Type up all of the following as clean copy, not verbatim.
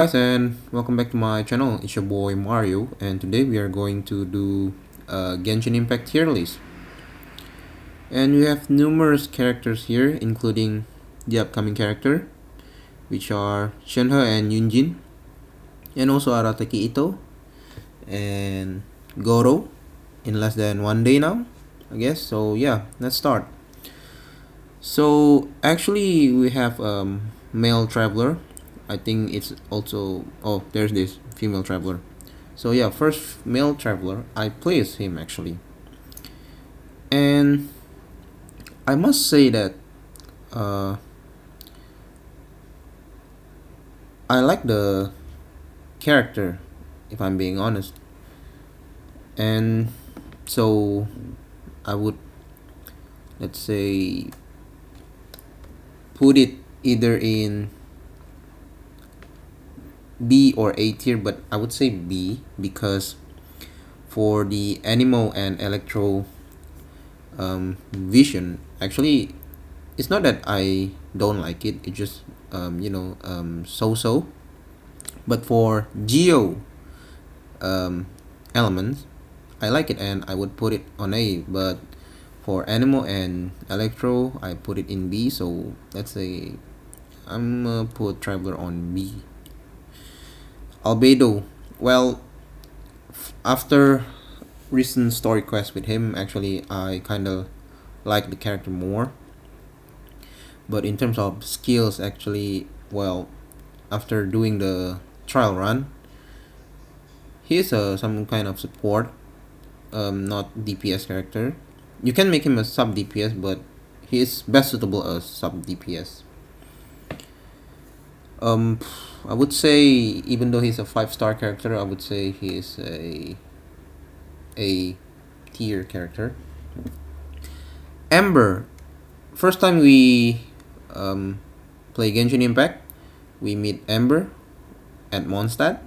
Guys, and welcome back to my channel. It's your boy Mario, and today we are going to do a Genshin Impact tier list. And we have numerous characters here, including the upcoming character, which are Shenhe and Yunjin, and also Arataki Itto and Gorou in less than 1 day now, I guess. So yeah, let's start. So actually, we have male traveler. I think it's also there's this female traveler. So yeah, first male traveler, I placed him actually, and I must say that uh, I like the character, if I'm being honest, and so I would, let's say, put it either in B or A tier, but I would say B because for the animal and electro vision, actually, it's not that I don't like it. It just so-so. But for geo elements, I like it and I would put it on A. But for animal and electro, I put it in B. So let's say I'm put traveler on B. Albedo, well, after recent story quest with him, actually I kind of like the character more. But in terms of skills, actually, well, after doing the trial run, he's some kind of support, not DPS character. You can make him a sub DPS, but he is best suitable as sub DPS. I would say, even though he's a 5-star character, I would say he is a tier character. Amber, first time we play Genshin Impact, we meet Amber at Mondstadt,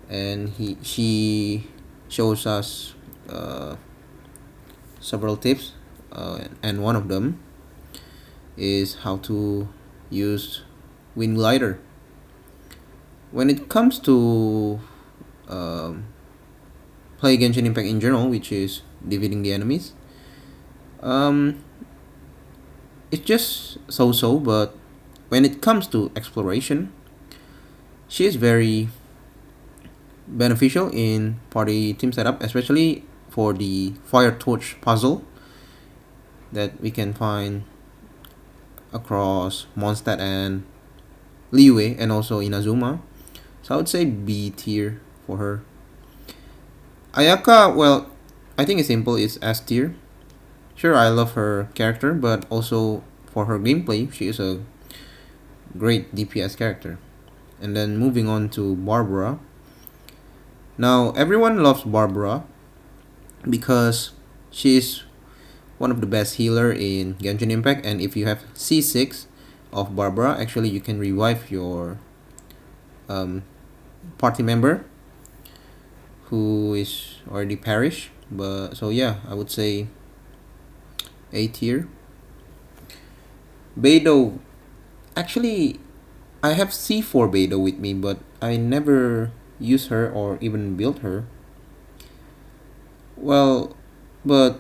and she shows us several tips, and one of them is how to use Wind Glider. When it comes to play Genshin Impact in general, which is defeating the enemies, it's just so-so. But when it comes to exploration, she is very beneficial in party team setup, especially for the Fire Torch puzzle that we can find across Mondstadt and Liyue, and also Inazuma. So I would say B tier for her. Ayaka, well, I think it's simple, it's S tier. Sure, I love her character, but also for her gameplay, she is a great DPS character. And then moving on to Barbara. Now, everyone loves Barbara because she is one of the best healer in Genshin Impact, and if you have C6 of Barbara, actually you can revive your party member who is already perished. But so yeah, I would say A tier. Beidou, actually I have C4 Beidou with me, but I never use her or even build her. Well, but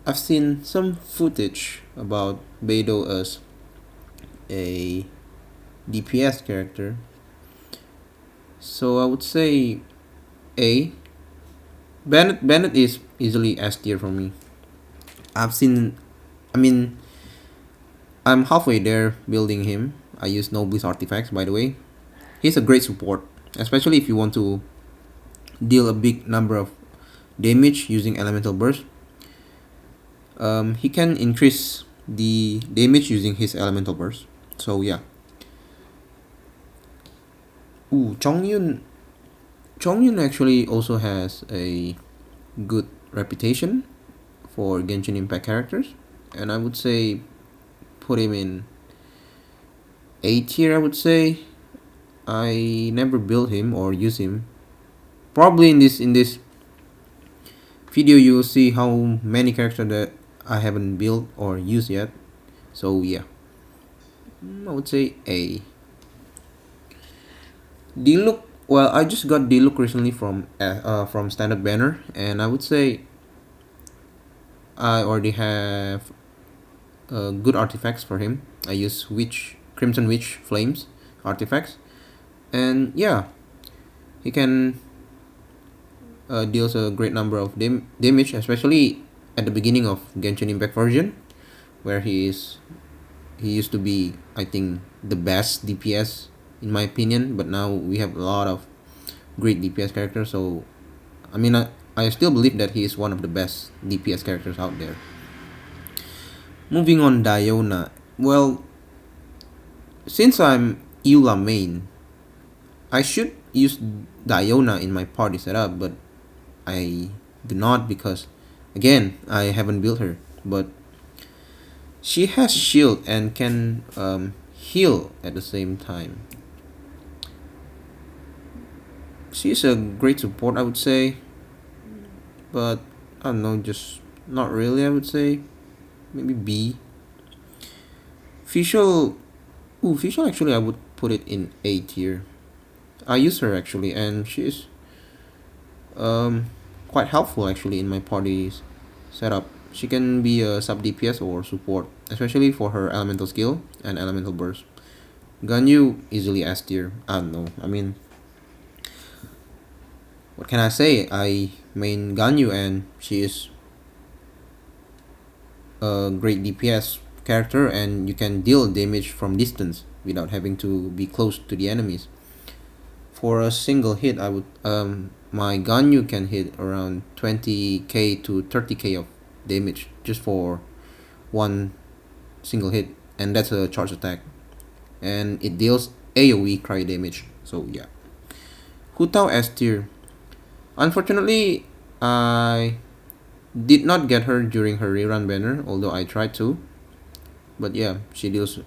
I've seen some footage about Beidou as a DPS character, so I would say A. Bennett is easily S tier for me. I've seen, I mean, I'm halfway there building him. I use no bliss artifacts, by the way. He's a great support, especially if you want to deal a big number of damage using elemental burst. He can increase the damage using his elemental burst. So yeah. Ooh, Chongyun. Chongyun actually also has a good reputation for Genshin Impact characters, and I would say put him in A tier. I would say I never build him or use him. Probably in this video you will see how many characters that I haven't built or used yet. So yeah, I would say A. Diluc. Well, I just got Diluc recently from standard banner, and I would say I already have good artifacts for him. I use Crimson Witch Flames artifacts, and yeah, he can deals a great number of damage, especially at the beginning of Genshin Impact version, where he used to be, I think, the best DPS in my opinion. But now we have a lot of great DPS characters, so I mean I still believe that he is one of the best DPS characters out there. Moving on, Diona. Well, since I'm Eula main, I should use Diona in my party setup, but I do not because, again, I haven't built her. But she has shield and can heal at the same time. She's a great support, I would say, but I don't know, just not really. I would say maybe B. Fischl. Fischl actually I would put it in A tier. I use her actually, and she's quite helpful actually in my party's setup. She can be a sub DPS or support, especially for her elemental skill and elemental burst. Ganyu easily S tier. I don't know. I mean, what can I say? I main Ganyu and she is a great DPS character, and you can deal damage from distance without having to be close to the enemies. For a single hit, I would my Ganyu can hit around 20k to 30k of damage just for one single hit, and that's a charge attack, and it deals AoE cry damage. So yeah, Hu Tao S tier. Unfortunately, I did not get her during her rerun banner, although I tried to. But yeah, she deals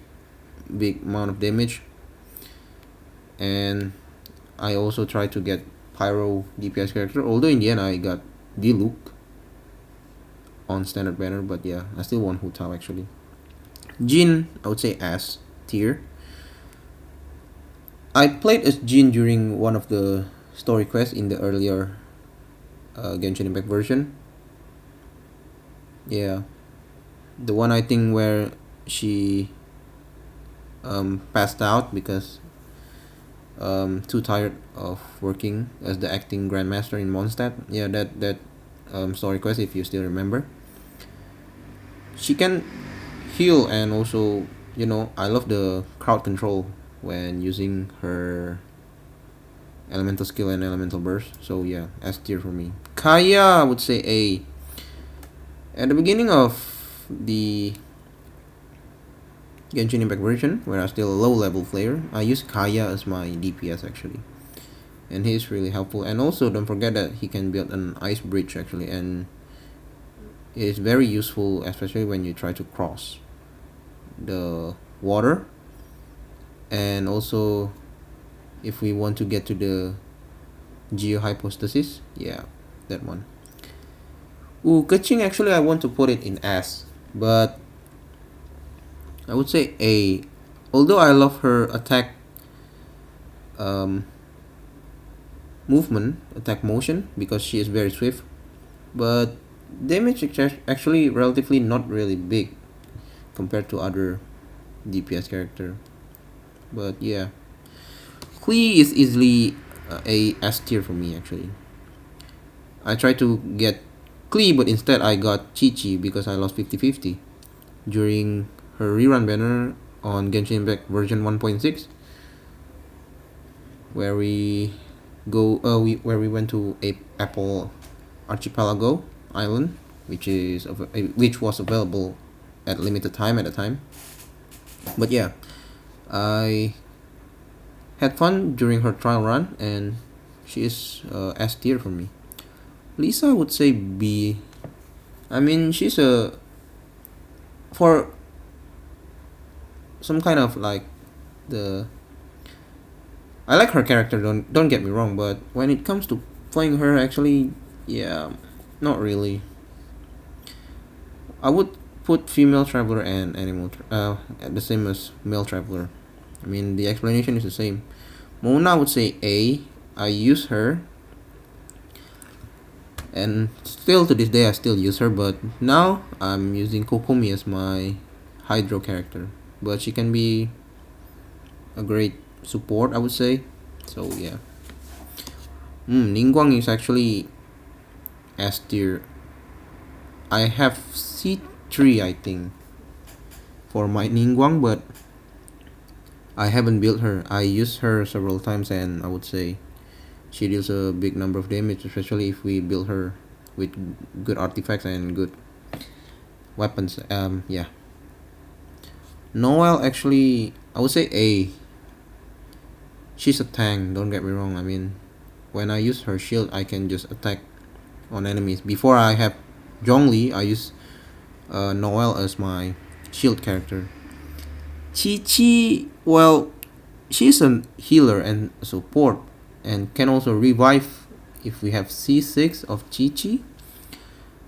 big amount of damage, and I also tried to get Pyro DPS character, although in the end I got Diluc on standard banner. But yeah, I still want Hu Tao actually. Jin, I would say S tier. I played as Jin during one of the story quests in the earlier Genshin Impact version. Yeah, the one I think where she passed out because too tired of working as the acting grandmaster in Mondstadt. Yeah, that story quest, if you still remember. She can heal, and also, I love the crowd control when using her elemental skill and elemental burst. So yeah, S tier for me. Kaeya, I would say A. At the beginning of the Genshin Impact version, where I was still a low level player, I used Kaeya as my DPS actually, and he's really helpful. And also, don't forget that he can build an ice bridge actually, and it's very useful, especially when you try to cross the water. And also, if we want to get to the geohypostasis, yeah, that one. Keqing, actually I want to put it in S, but I would say A. Although I love her attack movement, attack motion, because she is very swift, but damage is actually relatively not really big compared to other DPS character. But yeah, Klee is easily a S tier for me actually. I tried to get Klee, but instead I got Qiqi because I lost 50-50 during her rerun banner on Genshin Impact version 1.6, where we went to a Apple Archipelago Island, which was available at limited time at the time. But yeah, I had fun during her trial run, and she is S tier for me. Lisa would say B. I mean, she's for some kind of like the. I like her character. Don't get me wrong, but when it comes to playing her, actually, yeah, not really. I would put female traveler and animal the same as male traveler. I mean, the explanation is the same. Mona, I would say A. I use her, and still to this day I still use her, but now I'm using Kokomi as my Hydro character. But she can be a great support, I would say. So yeah. Ningguang is actually S tier. I have C3, I think, for my Ningguang, but I haven't built her. I used her several times, and I would say she deals a big number of damage, especially if we build her with good artifacts and good weapons. Yeah. Noelle, actually, I would say A. She's a tank, don't get me wrong. I mean, when I use her shield, I can just attack on enemies. Before I have Zhongli, I use Noelle as my shield character. Qiqi, well, she's a healer and support, and can also revive if we have C6 of Qiqi.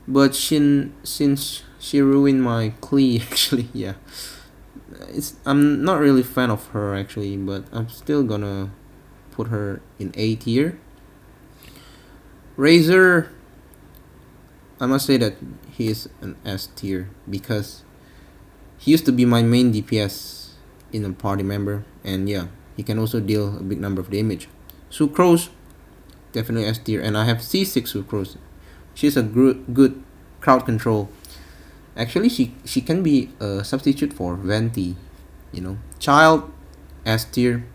But since she ruined my Klee, actually, yeah, I'm not really a fan of her actually, but I'm still gonna put her in A tier. Razor, I must say that he is an S tier because he used to be my main DPS in a party member, and yeah, he can also deal a big number of damage. Sucrose, definitely S tier, and I have C6 Sucrose. She's a good crowd control. Actually, she can be a substitute for Venti, you know. Childe, S tier.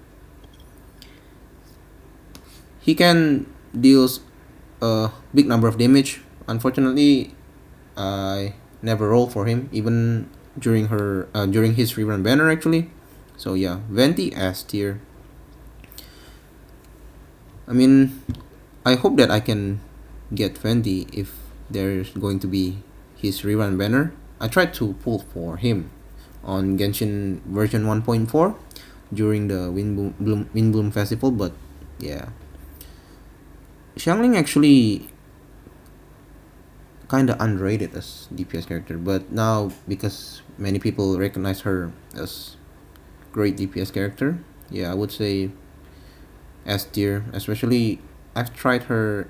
He can deal a big number of damage. Unfortunately, I never roll for him, even during his rerun banner actually. So yeah, Venti S tier. I mean, I hope that I can get Venti if there's going to be his rerun banner. I tried to pull for him on Genshin version 1.4 during the Wind Bloom Festival, but yeah. Xiangling actually kinda underrated as DPS character, but now because many people recognize her as great DPS character, yeah, I would say S tier. Especially I've tried her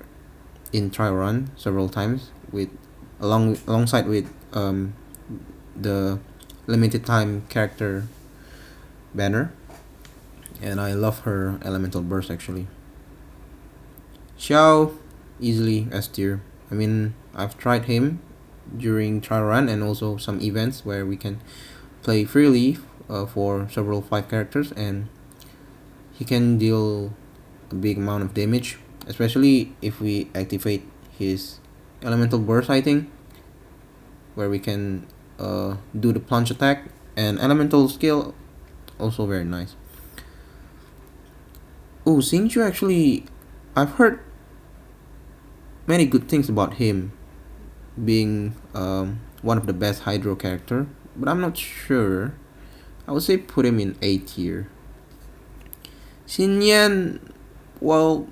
in trial run several times with alongside with the limited time character banner, and I love her elemental burst actually. Xiao, easily S tier. I mean, I've tried him during trial run and also some events where we can play freely for several 5 characters, and he can deal a big amount of damage, especially if we activate his elemental burst, I think, where we can do the plunge attack, and elemental skill also very nice. Oh, Xingqiu, actually, I've heard many good things about him being one of the best Hydro character, but I'm not sure. I would say put him in A tier. Xinyan, well,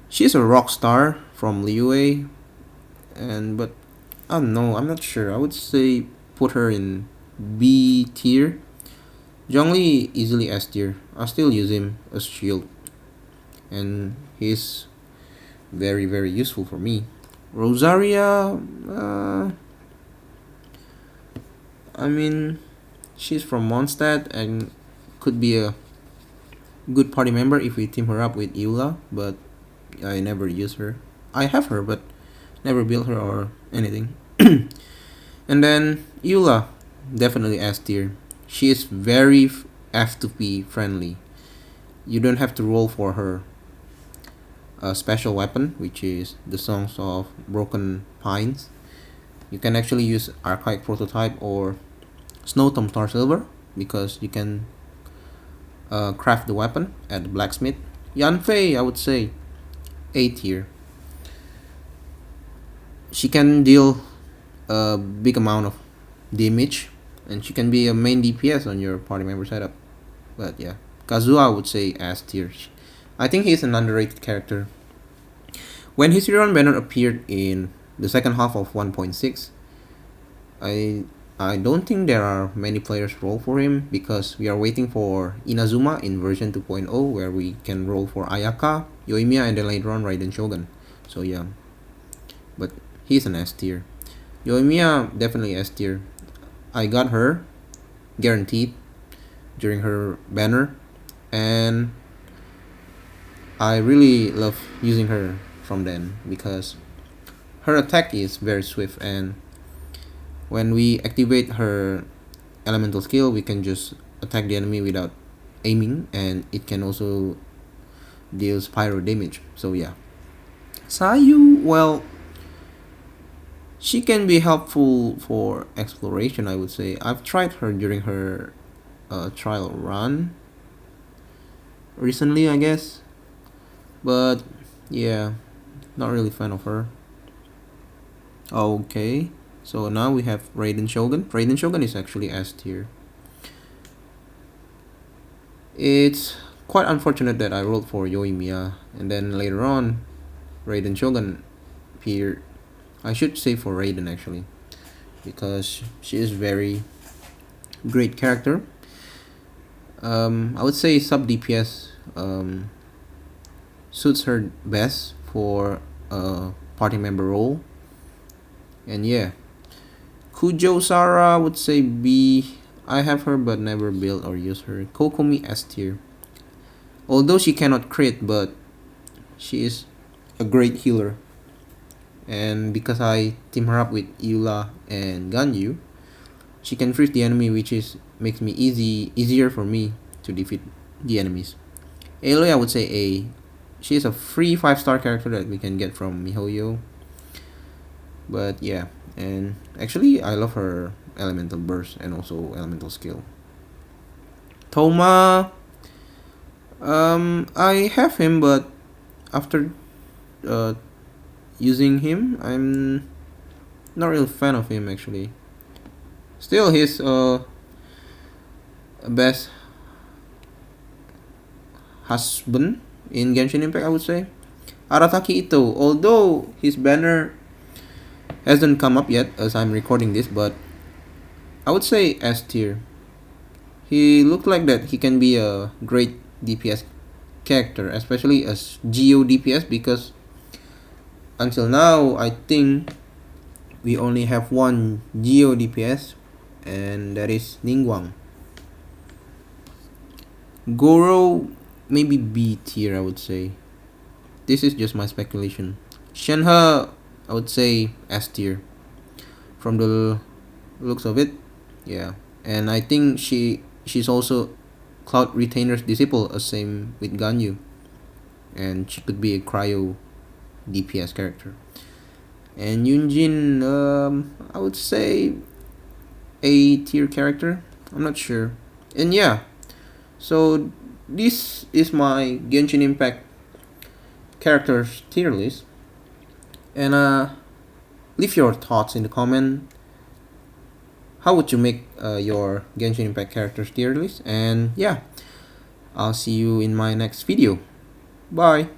she's a rock star from Liyue, but I don't know. I'm not sure. I would say put her in B tier. Zhongli, easily S tier. I still use him as shield, and he's very useful for me. Rosaria, I mean, she's from Mondstadt and could be a good party member if we team her up with Eula, but I never use her. I have her, but never built her or anything. And then Eula, definitely S tier. She is very F2P friendly. You don't have to roll for her special weapon, which is the Songs of Broken Pines. You can actually use Archaic Prototype or Snow Tomb Star Silver because you can craft the weapon at the blacksmith. Yanfei, I would say A tier. She can deal a big amount of damage, and she can be a main DPS on your party member setup. But yeah, Kazuha, I would say S tier. I think he's an underrated character. When his rerun banner appeared in the second half of 1.6, I I don't think there are many players roll for him because we are waiting for Inazuma in version 2.0 where we can roll for Ayaka, Yoimiya, and then later on Raiden Shogun. So yeah, but he's an S tier. Yoimiya definitely S tier. I got her guaranteed during her banner, and I really love using her from then because her attack is very swift, and when we activate her elemental skill we can just attack the enemy without aiming, and it can also deal pyro damage. So yeah, Sayu, well, she can be helpful for exploration, I would say. I've tried her during her trial run recently, I guess, but yeah, not really fan of her. Okay, so now we have Raiden Shogun. Raiden Shogun is actually S tier. It's quite unfortunate that I rolled for Yoimiya and then later on Raiden Shogun appeared. I should say for Raiden actually, because she is very great character. I would say sub DPS suits her best for a party member role. And yeah, Kujou Sara would say B. I have her but never build or use her. Kokomi S tier. Although she cannot crit, but she is a great healer. And because I team her up with Eula and Ganyu, she can freeze the enemy, which is makes me easier for me to defeat the enemies. Aloy, I would say A. She is a free 5-star character that we can get from MiHoYo. But yeah, and actually I love her elemental burst and also elemental skill. Thoma, I have him, but after using him, I'm not really a fan of him actually. Still, he's best husband in Genshin Impact, I would say. Arataki Itto, although his banner hasn't come up yet as I'm recording this, but I would say S tier. He looked like that he can be a great DPS character, especially as Geo DPS, because until now I think we only have one Geo DPS, and that is Ningguang. Gorou, maybe B tier, I would say. This is just my speculation. Shenhe, I would say S tier. From the looks of it, yeah. And I think she's also Cloud Retainer's disciple, same with Ganyu. And she could be a cryo DPS character. And Yunjin, I would say A tier character. I'm not sure. And yeah, so this is my Genshin Impact characters tier list. And leave your thoughts in the comment. How would you make your Genshin Impact characters tier list? And yeah, I'll see you in my next video. Bye.